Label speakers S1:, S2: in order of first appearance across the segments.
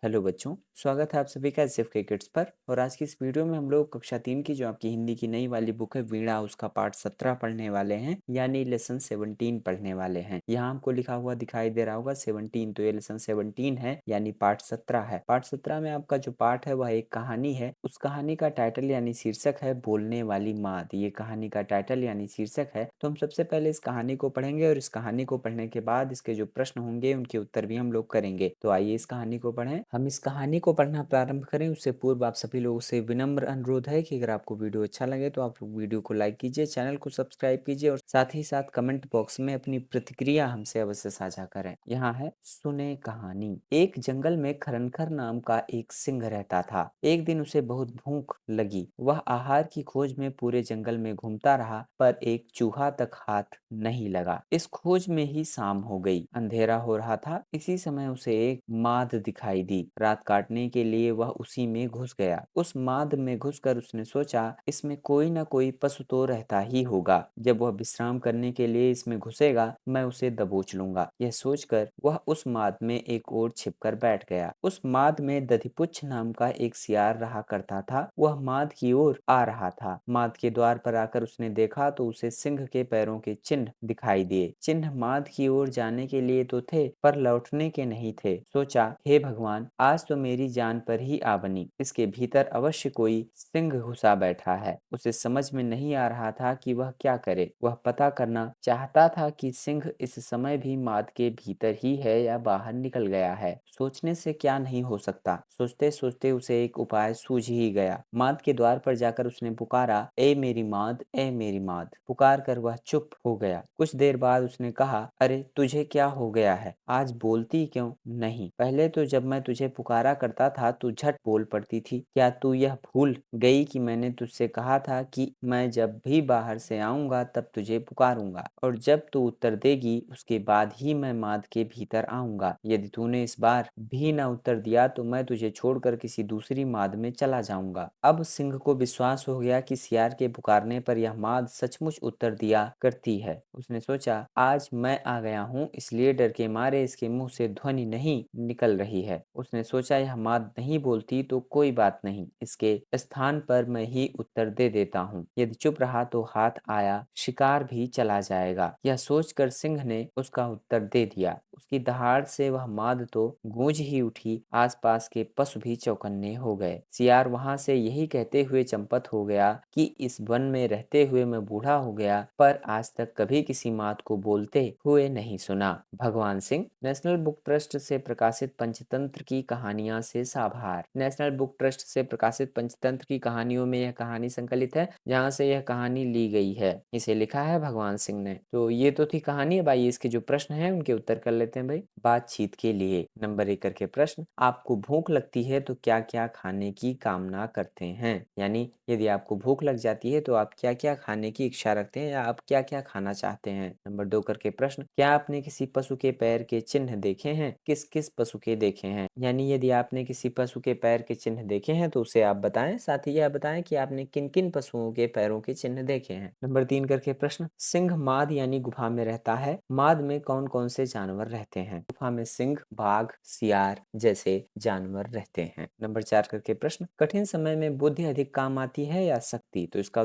S1: Hello बच्चों, स्वागत है आप सभी का एसएफ क्रिकेट्स पर। और आज की इस वीडियो में हम लोग कक्षा 3 की जो आपकी हिंदी की नई वाली बुक है वीणा, उसका पाठ 17 पढ़ने वाले हैं, यानी लेसन 17 पढ़ने वाले हैं। यहाँ हमको लिखा हुआ दिखाई दे रहा होगा 17, तो ये लेसन 17 है, यानी पाठ 17 है। पाठ 17 में आपका जो पाठ है वह एक कहानी है। उस कहानी का टाइटल यानी शीर्षक है बोलने वाली माद। ये कहानी का टाइटल यानी शीर्षक है। तो हम सबसे पहले इस कहानी को पढ़ेंगे और इस कहानी को पढ़ने के बाद इसके जो प्रश्न होंगे उनके उत्तर भी हम लोग करेंगे। तो आइए इस कहानी को पढ़ें। हम इस कहानी को पढ़ना प्रारंभ करें उससे पूर्व आप सभी लोगों से विनम्र अनुरोध है कि अगर आपको वीडियो अच्छा लगे तो आप लोग वीडियो को लाइक कीजिए, चैनल को सब्सक्राइब कीजिए और साथ ही साथ कमेंट बॉक्स में अपनी प्रतिक्रिया हमसे अवश्य साझा करें। यहाँ है सुने कहानी। एक जंगल में खरनखर नाम का एक सिंह रहता था। एक दिन उसे बहुत भूख लगी। वह आहार की खोज में पूरे जंगल में घूमता रहा, पर एक चूहा तक हाथ नहीं लगा। इस खोज में ही शाम हो गई, अंधेरा हो रहा था। इसी समय उसे एक माद दिखाई दी। रात काटने के लिए वह उसी में घुस गया। उस माद में घुसकर उसने सोचा, इसमें कोई ना कोई पशु तो रहता ही होगा। जब वह विश्राम करने के लिए इसमें घुसेगा, मैं उसे दबोच लूंगा। यह सोचकर वह उस माद में एक ओर छिपकर बैठ गया। उस माद में दधिपुच्छ नाम का एक सियार रहा करता था। वह माद की ओर आ रहा था। माद के द्वार पर आकर उसने देखा तो उसे सिंह के पैरों के चिन्ह दिखाई दिए। चिन्ह माद की ओर जाने के लिए तो थे, पर लौटने के नहीं थे। सोचा, हे भगवान, आज तो मेरी जान पर ही आ बनी। इसके भीतर अवश्य कोई सिंह घुसा बैठा है। उसे समझ में नहीं आ रहा था कि वह क्या करे। वह पता करना चाहता था कि सिंह इस समय भी माद के भीतर ही है या बाहर निकल गया है। सोचने से क्या नहीं हो सकता। सोचते सोचते उसे एक उपाय सूझ ही गया। माद के द्वार पर जाकर उसने पुकारा, ए मेरी माद, ए मेरी माद। पुकार कर वह चुप हो गया। कुछ देर बाद उसने कहा, अरे तुझे क्या हो गया है? आज बोलती क्यों नहीं? पहले तो जब मैं तुझे पुकारा करता था तू झट बोल पड़ती थी। क्या तू यह भूल गई कि मैंने तुझसे कहा था कि मैं जब भी बाहर से आऊंगा तब तुझे पुकारूंगा, और जब तू उत्तर देगी उसके बाद ही मैं माद के भीतर आऊंगा। यदि तूने इस बार भी न उत्तर दिया तो मैं तुझे छोड़कर किसी दूसरी माद में चला जाऊंगा। अब सिंह को विश्वास हो गया कि सियार के पुकारने पर यह माद सचमुच उत्तर दिया करती है। उसने सोचा, आज मैं आ गया हूँ, इसलिए डर के मारे इसके मुंह से ध्वनि नहीं निकल रही है। उसने सोचा, यह माद नहीं बोलती तो कोई बात नहीं, इसके स्थान पर मैं ही उत्तर दे देता हूँ। यदि चुप रहा तो हाथ आया शिकार भी चला जाएगा। यह सोचकर सिंह ने उसका उत्तर दे दिया। उसकी दहाड़ से वह माद तो गूंज ही उठी। आसपास के पशु भी चौकन्ने हो गए। सियार वहां से यही कहते हुए चंपत हो गया कि इस वन में रहते हुए मैं बूढ़ा हो गया, पर आज तक कभी किसी माद को बोलते हुए नहीं सुना। भगवान सिंह। नेशनल बुक ट्रस्ट से प्रकाशित पंचतंत्र की कहानियां से साभार। नेशनल बुक ट्रस्ट से प्रकाशित पंचतंत्र की कहानियों में यह कहानी संकलित है, जहाँ से यह कहानी ली गई है। इसे लिखा है भगवान सिंह ने। तो ये तो थी कहानी। अब आइए इसके जो प्रश्न है उनके उत्तर कर लेते हैं भाई। बातचीत के लिए नंबर 1 करके प्रश्न, आपको भूख लगती है तो क्या क्या खाने की कामना करते हैं? यानी यदि आपको भूख लग जाती है तो आप क्या क्या खाने की इच्छा रखते हैं या आप क्या क्या खाना चाहते हैं? नंबर 2 करके प्रश्न, क्या आपने किसी पशु के पैर के चिन्ह देखे हैं? किस किस पशु के देखे हैं? यानी यदि आपने किसी पशु के पैर के चिन्ह देखे हैं तो उसे आप बताएं। साथ ही यह बताएं कि आपने किन किन पशुओं के पैरों के चिन्ह देखे हैं। नंबर 3 करके प्रश्न, सिंह माद यानी गुफा में रहता है। माद में कौन कौन से जानवर रहते हैं? गुफा में सिंह, बाघ, सियार जैसे जानवर रहते हैं। नंबर 4 करके प्रश्न, कठिन समय में बुद्धि अधिक काम आती है या शक्ति? तो इसका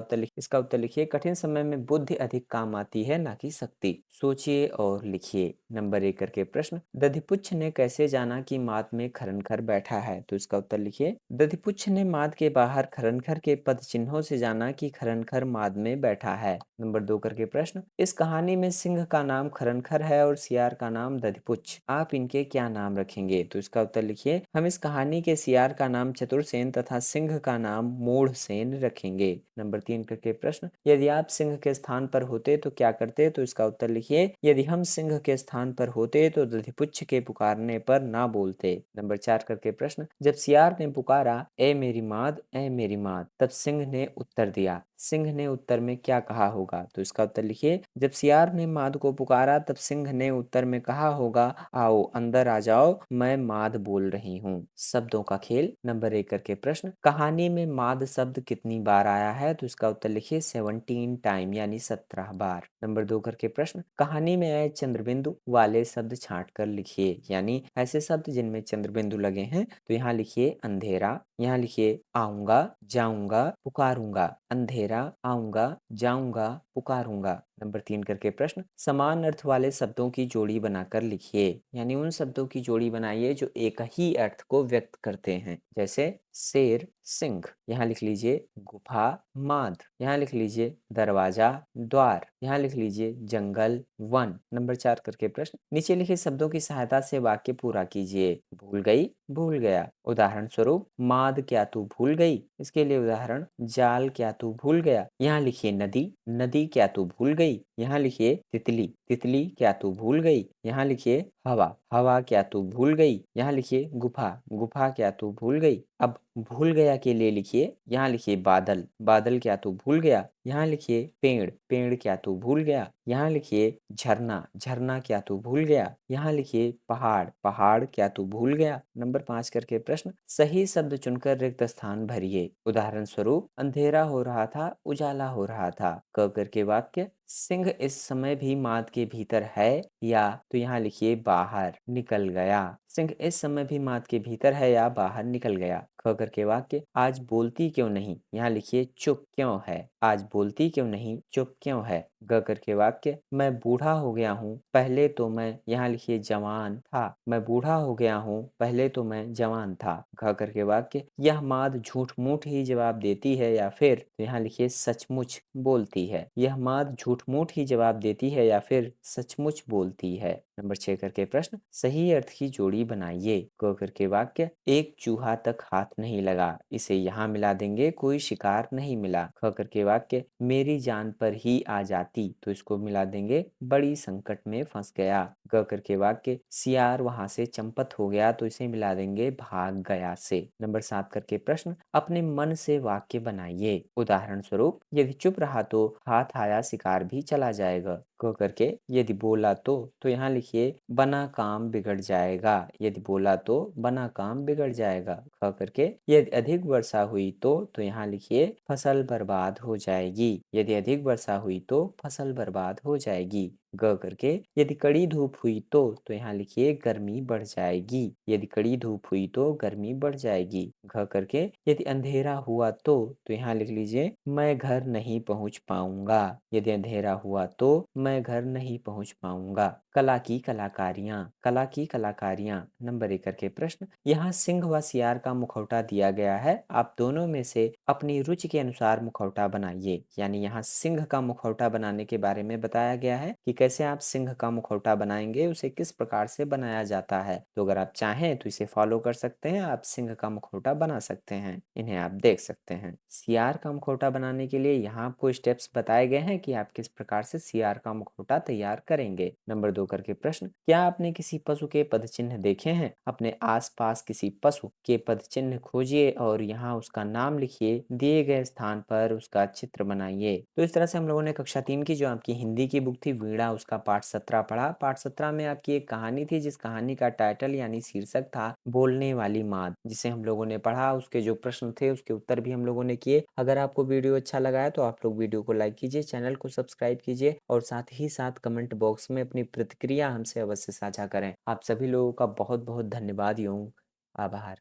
S1: उत्तर लिखिए, कठिन समय में बुद्धि अधिक काम आती है, ना कि शक्ति। सोचिए और लिखिए। नंबर 1 करके प्रश्न, दधिपुच्छ ने कैसे जाना कि माद में खरनखर बैठा है? तो इसका उत्तर लिखिए, दधिपुच्छ ने माद के बाहर खरनखर के पद चिन्हों से जाना कि खरनखर माद में बैठा है। नंबर 2 करके प्रश्न, इस कहानी में सिंह का नाम खरनखर है और सियार का नाम दधिपुच्छ। आप इनके क्या नाम रखेंगे? तो इसका उत्तर लिखिए, हम इस कहानी के सियार का नाम चतुरसेन तथा सिंह का नाम मूढ़सेन रखेंगे। नंबर 3 करके प्रश्न, यदि आप सिंह के स्थान पर होते तो क्या करते? तो इसका उत्तर लिखिए, यदि हम सिंह के स्थान पर होते तो दधिपुच्छ के पुकारने पर ना बोलते। नंबर 4 करके प्रश्न, जब सियार ने पुकारा, ए मेरी माद, ए मेरी माद, तब सिंह ने उत्तर दिया। सिंह ने उत्तर में क्या कहा होगा? तो इसका उत्तर लिखिए, जब सियार ने माद को पुकारा तब सिंह ने उत्तर में कहा होगा, आओ अंदर आ जाओ, मैं माद बोल रही हूँ। शब्दों का खेल। नंबर 1 करके प्रश्न, कहानी में माद शब्द कितनी बार आया है? तो इसका उत्तर लिखिए 17 टाइम यानी 17 बार। नंबर 2 करके प्रश्न, कहानी में आए चंद्रबिंदु वाले शब्द छांट कर लिखिए, यानी ऐसे शब्द जिनमें चंद्रबिंदु लगे हैं। तो यहाँ लिखिए अंधेरा, यहाँ लिखिए आऊंगा, जाऊंगा, पुकारूंगा। अंधेरा, आऊंगा, जाऊंगा, पुकारूंगा। नंबर 3 करके प्रश्न, समान अर्थ वाले शब्दों की जोड़ी बनाकर लिखिए, यानी उन शब्दों की जोड़ी बनाइए जो एक ही अर्थ को व्यक्त करते हैं। जैसे शेर, सिंह। यहाँ लिख लीजिए गुफा, माद। यहाँ लिख लीजिए दरवाजा, द्वार। यहाँ लिख लीजिए जंगल, वन। नंबर 4 करके प्रश्न, नीचे लिखे शब्दों की सहायता से वाक्य पूरा कीजिए। भूल गई, भूल गया। उदाहरण स्वरूप, माद क्या तू भूल गई? इसके लिए उदाहरण, जाल क्या तू भूल गया? यहाँ लिखिए नदी, नदी क्या तू भूल गई? यहाँ लिखिए तितली, तितली क्या तू भूल गई? यहाँ लिखिए हवा, हवा क्या तू भूल गई? यहाँ लिखिए गुफा, गुफा क्या तू भूल गई? अब भूल गया के लिए लिखिए, यहाँ लिखिए बादल, बादल क्या तू भूल गया? यहाँ लिखिए पेड़, पेड़ क्या तू भूल गया? यहाँ लिखिए झरना, झरना क्या तू भूल गया? यहाँ लिखिए पहाड़, पहाड़ क्या तू भूल गया? नंबर 5 करके प्रश्न, सही शब्द चुनकर रिक्त स्थान भरिए। उदाहरण स्वरूप, अंधेरा हो रहा था, उजाला हो रहा था। क करके वाक्य, सिंह इस समय भी माद के भीतर है या? तो यहाँ लिखिए बाहर, निकल गया। सिंह इस समय भी माद के भीतर है या बाहर निकल गया। ख करके वाक्य, आज बोलती क्यों नहीं? यहाँ लिखिए चुप क्यों है? आज बोलती क्यों नहीं, चुप क्यों है। ग करके वाक्य, मैं बूढ़ा हो गया हूँ, पहले तो मैं, यहाँ लिखिए जवान था। मैं बूढ़ा हो गया हूँ, पहले तो मैं जवान था। घ करके वाक्य, यह माद झूठ मूठ ही जवाब देती है या फिर? तो यहाँ लिखिए सचमुच बोलती है। यह माद झूठ मूठ ही जवाब देती है या फिर सचमुच बोलती है। नंबर 6 करके प्रश्न, सही अर्थ की जोड़ी बनाइए। क करके वाक्य, एक चूहा तक हाथ नहीं लगा, इसे यहाँ मिला देंगे, कोई शिकार नहीं मिला। ख करके वाक्य, मेरी जान पर ही आ जाती, तो इसको मिला देंगे, बड़ी संकट में फंस गया। ग करके वाक्य, सियार वहां से चंपत हो गया, तो इसे मिला देंगे भाग गया से। नंबर 7 करके प्रश्न, अपने मन से वाक्य बनाइए। उदाहरण स्वरूप, यदि चुप रहा तो हाथ आया शिकार भी चला जाएगा। क करके, यदि बोला तो यहाँ लिखिए बना काम बिगड़ जाएगा। यदि बोला तो बना काम बिगड़ जाएगा। ख करके, यदि अधिक वर्षा हुई तो यहाँ लिखिए फसल बर्बाद हो जाएगी। यदि अधिक वर्षा हुई तो फसल बर्बाद हो जाएगी। ग करके, यदि कड़ी धूप हुई तो यहाँ लिखिए गर्मी बढ़ जाएगी। यदि कड़ी धूप हुई तो गर्मी बढ़ जाएगी। घ करके, यदि अंधेरा हुआ तो यहाँ लिख लीजिए मैं घर नहीं पहुंच पाऊंगा। यदि अंधेरा हुआ तो मैं घर नहीं पहुंच पाऊंगा। कला की कलाकारियां, कला की कलाकारियां। नंबर 1 करके प्रश्न, यहाँ सिंह व सियार का मुखौटा दिया गया है, आप दोनों में से अपनी रुचि के अनुसार मुखौटा बनाइए। यानी यहाँ सिंह का मुखौटा बनाने के बारे में बताया गया है कि कैसे आप सिंह का मुखौटा बनाएंगे, उसे किस प्रकार से बनाया जाता है। तो अगर आप चाहें तो इसे फॉलो कर सकते हैं, आप सिंह का मुखौटा बना सकते हैं, इन्हें आप देख सकते हैं। सियार का मुखौटा बनाने के लिए यहाँ आपको स्टेप्स बताए गए हैं कि आप किस प्रकार से सियार का मुखौटा तैयार करेंगे। नंबर 2 करके प्रश्न, क्या आपने किसी पशु के पदचिन्ह देखे हैं? अपने आसपास किसी पशु के पदचिन्ह खोजिए और यहाँ उसका नाम लिखिए, दिए गए स्थान पर उसका चित्र बनाइए। तो इस तरह से हम लोगों ने कक्षा 3 की जो आपकी हिंदी की बुक थी वीणा, उसका पाठ 17 पढ़ा। पाठ 17 में आपकी एक कहानी थी जिस कहानी का टाइटल यानी शीर्षक था बोलने वाली माद, जिसे हम लोगों ने पढ़ा। उसके जो प्रश्न थे उसके उत्तर भी हम लोगों ने किए। अगर आपको वीडियो अच्छा लगा है तो आप लोग वीडियो को लाइक कीजिए, चैनल को सब्सक्राइब कीजिए और साथ ही साथ कमेंट बॉक्स में अपनी प्रतिक्रिया हमसे अवश्य साझा करें। आप सभी लोगों का बहुत बहुत धन्यवाद एवं आभार।